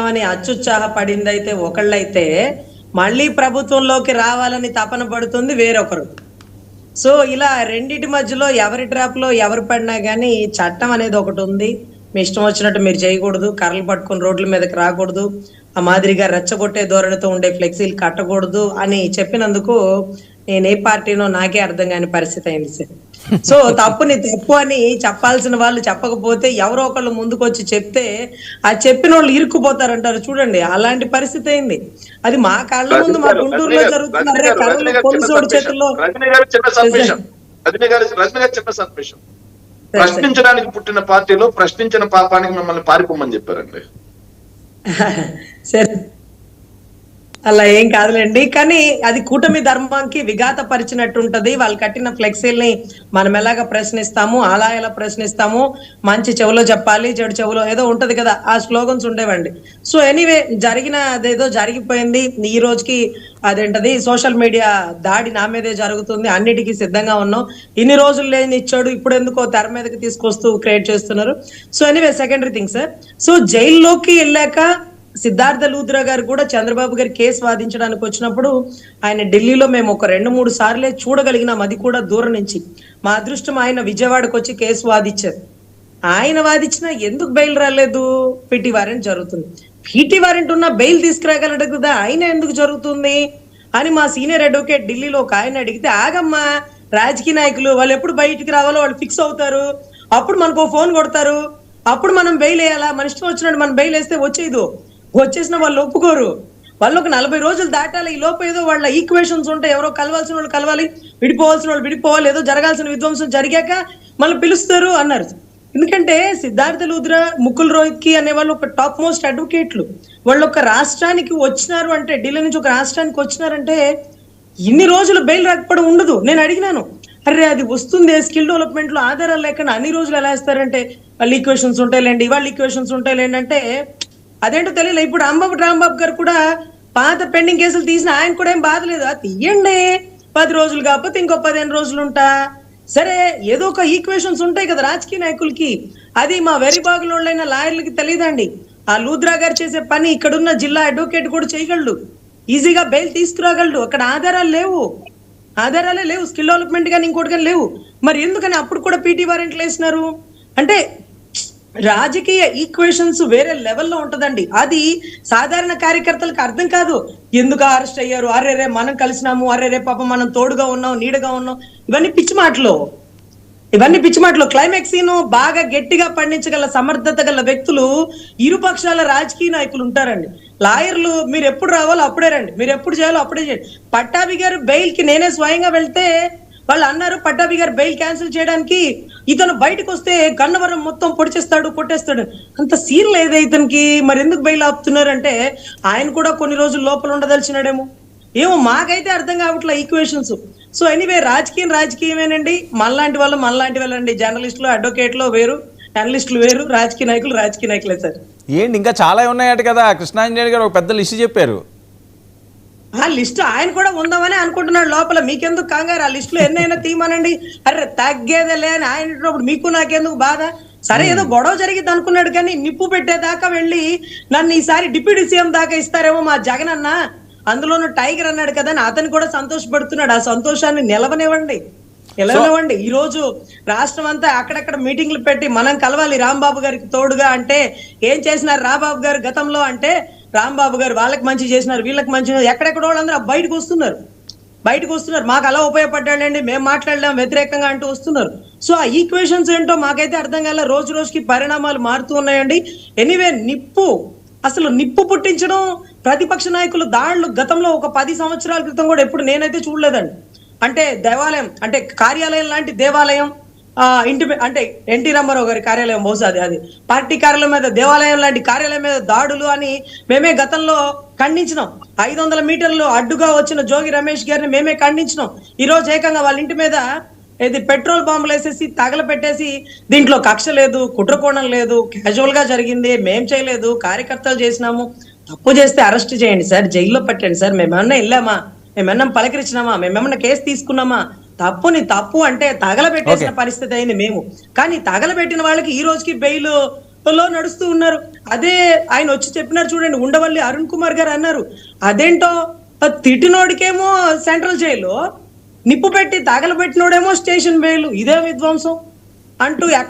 అని అత్యుత్సాహపడింది అయితే ఒకళ్ళైతే, మళ్ళీ ప్రభుత్వంలోకి రావాలని తపన పడుతుంది వేరొకరు. సో ఇలా రెండిటి మధ్యలో ఎవరి ట్రాప్ లో ఎవరు పడినా గానీ చట్టం అనేది ఒకటి ఉంది. మీ ఇష్టం వచ్చినట్టు మీరు చేయకూడదు, కర్రలు పట్టుకొని రోడ్ల మీదకి రాకూడదు, ఆ మాదిరిగా రెచ్చగొట్టే ధోరణితో ఉండే ఫ్లెక్సీలు కట్టకూడదు అని చెప్పినందుకు నేను ఏ పార్టీనో నాకే అర్థం కాని పరిస్థితి అయింది సార్. సో తప్పుని తప్పు అని చెప్పాల్సిన వాళ్ళు చెప్పకపోతే ఎవరో ఒకళ్ళు ముందుకొచ్చి చెప్తే ఆ చెప్పిన వాళ్ళు ఇరుక్కుపోతారంటారు చూడండి, అలాంటి పరిస్థితి అయింది. అది మా కళ్ళ ముందు మా గుంటూరులో జరుగుతున్నారే, కర్రలు పోలీసోడి చేతుల్లో. ప్రశ్నించడానికి పుట్టిన పార్టీలో ప్రశ్నించిన పాపానికి మిమ్మల్ని పారిపోమని చెప్పారండి. సరే, అలా ఏం కాదులేండి, కానీ అది కూటమి ధర్మానికి విఘాత పరిచినట్టుంటది. వాళ్ళు కట్టిన ఫ్లెక్సీల్ని మనం ఎలాగ ప్రశ్నిస్తాము, అలా ఎలా ప్రశ్నిస్తాము, మంచి చెవులో చెప్పాలి, చెడు చెవులో ఏదో ఉంటది కదా, ఆ స్లోగన్స్ ఉండేవండి. సో ఎనీవే జరిగిన అదేదో జరిగిపోయింది. ఈ రోజుకి అదేంటది సోషల్ మీడియా దాడి నా మీదే జరుగుతుంది, అన్నిటికీ సిద్ధంగా ఉన్నాం. ఇన్ని రోజులు లేని ఇచ్చాడు, ఇప్పుడు ఎందుకో తెర మీదకి తీసుకొస్తూ క్రియేట్ చేస్తున్నారు. So anyway secondary thing sir. So జైల్లోకి వెళ్ళాక సిద్ధార్థ లూథ్రా గారు కూడా చంద్రబాబు గారి కేసు వాదించడానికి వచ్చినప్పుడు ఆయన ఢిల్లీలో మేము ఒక 2-3 సార్లే చూడగలిగినాం, అది కూడా దూరం నుంచి. మా అదృష్టం ఆయన విజయవాడకు వచ్చి కేసు వాదించారు. ఆయన వాదించినా ఎందుకు బెయిల్ రాలేదు? పీటీ వారెంట్ జరుగుతుంది. పీటీ వారెంట్ ఉన్న బెయిల్ తీసుకురాగలడు కదా, ఆయన ఎందుకు జరుగుతుంది అని మా సీనియర్ అడ్వకేట్ ఢిల్లీలో ఒక ఆయన అడిగితే, ఆగమ్మా, రాజకీయ నాయకులు వాళ్ళు ఎప్పుడు బయటికి రావాలో వాళ్ళు ఫిక్స్ అవుతారు, అప్పుడు మనకు ఫోన్ కొడతారు, అప్పుడు మనం బెయిల్ వేయాలా, మన ఇష్టం వచ్చినట్టు మనం బెయిల్ వేస్తే వచ్చేదు, వచ్చేసిన వాళ్ళు ఒప్పుకోరు. వాళ్ళు ఒక 40 రోజులు దాటాలి, ఈ లోపు ఏదో వాళ్ళ ఈక్వేషన్స్ ఉంటాయి, ఎవరో కలవాల్సిన వాళ్ళు కలవాలి, విడిపోవాల్సిన వాళ్ళు విడిపోవాలి, ఏదో జరగాల్సిన విధ్వంసం జరిగాక మళ్ళీ పిలుస్తారు అన్నారు. ఎందుకంటే సిద్ధార్థ లూథ్రా, ముకుల్ రోహిత్కి అనే వాళ్ళు ఒక టాప్ మోస్ట్ అడ్వకేట్లు. వాళ్ళు ఒక రాష్ట్రానికి వచ్చినారు అంటే, ఢిల్లీ నుంచి ఒక రాష్ట్రానికి వచ్చినారంటే ఇన్ని రోజులు బెయిల్ రాకపోవడం ఉండదు. నేను అడిగినాను, అరే అది వస్తుంది స్కిల్ డెవలప్మెంట్ లో ఆధారాలు లేకుండా అన్ని రోజులు ఎలా ఇస్తారంటే, వాళ్ళు ఈక్వేషన్స్ ఉంటాయిలేండి, వాళ్ళ ఈక్వేషన్స్ ఉంటాయిలేండి అంటే అదేంటో తెలియలే. ఇప్పుడు రాంబాబు గారు కూడా పాత పెండింగ్ కేసులు తీసిన ఆయన కూడా ఏం బాధలేదు, అది తీయండి, 10 రోజులు కాకపోతే ఇంకో 15 రోజులు ఉంటా, సరే ఏదో ఒక ఈక్వేషన్స్ ఉంటాయి కదా రాజకీయ నాయకులకి, అది మా వెరిబాగులోళ్ళైన లాయర్లకి తెలియదండి. ఆ లూథ్రా గారు చేసే పని ఇక్కడున్న జిల్లా అడ్వకేట్ కూడా చేయగలడు, ఈజీగా బెయిల్ తీసుకురాగలడు. అక్కడ ఆధారాలే లేవు, స్కిల్ డెవలప్మెంట్ కానీ ఇంకోటి కానీ లేవు. మరి ఎందుకని అప్పుడు కూడా పీటీ వారెంట్లు వేసినారు అంటే రాజకీయ ఈక్వేషన్స్ వేరే లెవెల్లో ఉంటదండి. అది సాధారణ కార్యకర్తలకు అర్థం కాదు. ఎందుకు అరెస్ట్ అయ్యారు, అరేరే మనం కలిసినాము, అరేరే పాపం మనం తోడుగా ఉన్నాం, నీడగా ఉన్నాం, ఇవన్నీ పిచ్చి మాటలు. క్లైమాక్స్ సీన్ బాగా గట్టిగా పండించగల సమర్థత గల వ్యక్తులు ఇరుపక్షాల రాజకీయ నాయకులు ఉంటారండి. లాయర్లు మీరు ఎప్పుడు రావాలో అప్పుడే రండి, మీరు ఎప్పుడు చేయాలో అప్పుడే చేయండి. పట్టాభి గారు బెయిల్ కి నేనే స్వయంగా వెళ్తే వాళ్ళు అన్నారు, పట్టాభి గారు బెయిల్ క్యాన్సిల్ చేయడానికి ఇతను బయటకు వస్తే గన్నవరం మొత్తం కొట్టేస్తాడు. అంత సీన్ లేదా ఇతనికి, మరి ఎందుకు బెయిల్ ఆపుతున్నారు అంటే ఆయన కూడా కొన్ని రోజులు లోపల ఉండదలిచినాడేమో, ఏమో మాకైతే అర్థం కావట్లే ఈక్వేషన్స్. So anyway రాజకీయమేనండి. మనలాంటి వాళ్ళండి, జర్నలిస్టులు అడ్వకేట్లు వేరు, జర్నలిస్టులు వేరు, రాజకీయ నాయకులే సార్. ఏంటి ఇంకా చాలా ఉన్నాయట కదా, కృష్ణాంజనేయులు గారు ఒక పెద్ద లిస్ట్ చెప్పారు. ఆ లిస్ట్ ఆయన కూడా ఉందామని అనుకుంటున్నాడు లోపల. మీకెందుకు కంగారు, ఆ లిస్ట్ లో ఎన్నైనా తీయమనండి. అరే తగ్గేదేలే అని ఆయన మీకు నాకెందుకు బాధ, సరే ఏదో గొడవ జరిగింది అనుకున్నాడు, కానీ నిప్పు పెట్టేదాకా వెళ్ళి నన్ను ఈసారి డిప్యూటీ సీఎం దాకా ఇస్తారేమో మా జగన్ అన్న, అందులోనూ టైగర్ అన్నాడు కదా అని అతను కూడా సంతోషపడుతున్నాడు. ఆ సంతోషాన్ని నిలవనివ్వండి. ఈ రోజు రాష్ట్రం అంతా అక్కడక్కడ మీటింగ్లు పెట్టి మనం కలవాలి రాంబాబు గారికి తోడుగా అంటే ఏం చేసినారు రాంబాబు గారు గతంలో అంటే, రాంబాబు గారు వాళ్ళకి మంచి చేసినారు, వీళ్ళకి మంచి, ఎక్కడెక్కడ వాళ్ళందరూ బయటకు వస్తున్నారు, మాకు అలా ఉపయోగపడ్డాడండి, మేము మాట్లాడలేం వ్యతిరేకంగా అంటూ వస్తున్నారు. సో ఆ ఈక్వేషన్స్ ఏంటో మాకైతే అర్థం కాలే, రోజు రోజుకి పరిణామాలు మారుతూ ఉన్నాయండి. ఎనీవే నిప్పు పుట్టించడం ప్రతిపక్ష నాయకులు దాడులు గతంలో ఒక 10 సంవత్సరాల క్రితం కూడా ఎప్పుడు నేనైతే చూడలేదండి. అంటే దేవాలయం అంటే కార్యాలయం లాంటి దేవాలయం, ఇంటి అంటే ఎన్టీ రామారావు గారి కార్యాలయం, బహుశా అది పార్టీ కార్యాలయం మీద, దేవాలయం లాంటి కార్యాలయం మీద దాడులు అని మేమే గతంలో ఖండించినాం. 500 మీటర్లు అడ్డుగా వచ్చిన జోగి రమేష్ గారిని మేమే ఖండించినాం. ఈ రోజు ఏకంగా వాళ్ళ ఇంటి మీద పెట్రోల్ బాంబులు వేసేసి తగలపెట్టేసి, దీంట్లో కక్ష లేదు, కుట్రకోణం లేదు, క్యాజువల్ గా జరిగింది, మేం చేయలేదు, కార్యకర్తలు చేసినాము. తప్పు చేస్తే అరెస్ట్ చేయండి సార్, జైల్లో పెట్టండి సార్, మేమేమన్నా వెళ్ళామా, మేమేమన్నా పలకరించినామా, మేమేమన్నా కేసు తీసుకున్నామా? తప్పు అంటే తగలబెట్టేసిన పరిస్థితి అయింది మేము. కానీ తగలబెట్టిన వాళ్ళకి ఈ రోజుకి బెయిల్ లో నడుస్తూ ఉన్నారు. అదే ఆయన వచ్చి చెప్పినారు చూడండి, ఉండవల్లి అరుణ్ కుమార్ గారు అన్నారు, అదేంటో తిట్టినోడికేమో సెంట్రల్ జైలు, నిప్పు పెట్టి తగలబెట్టినోడేమో స్టేషన్ బెయిల్, ఇదే విధ్వంసం అంటూ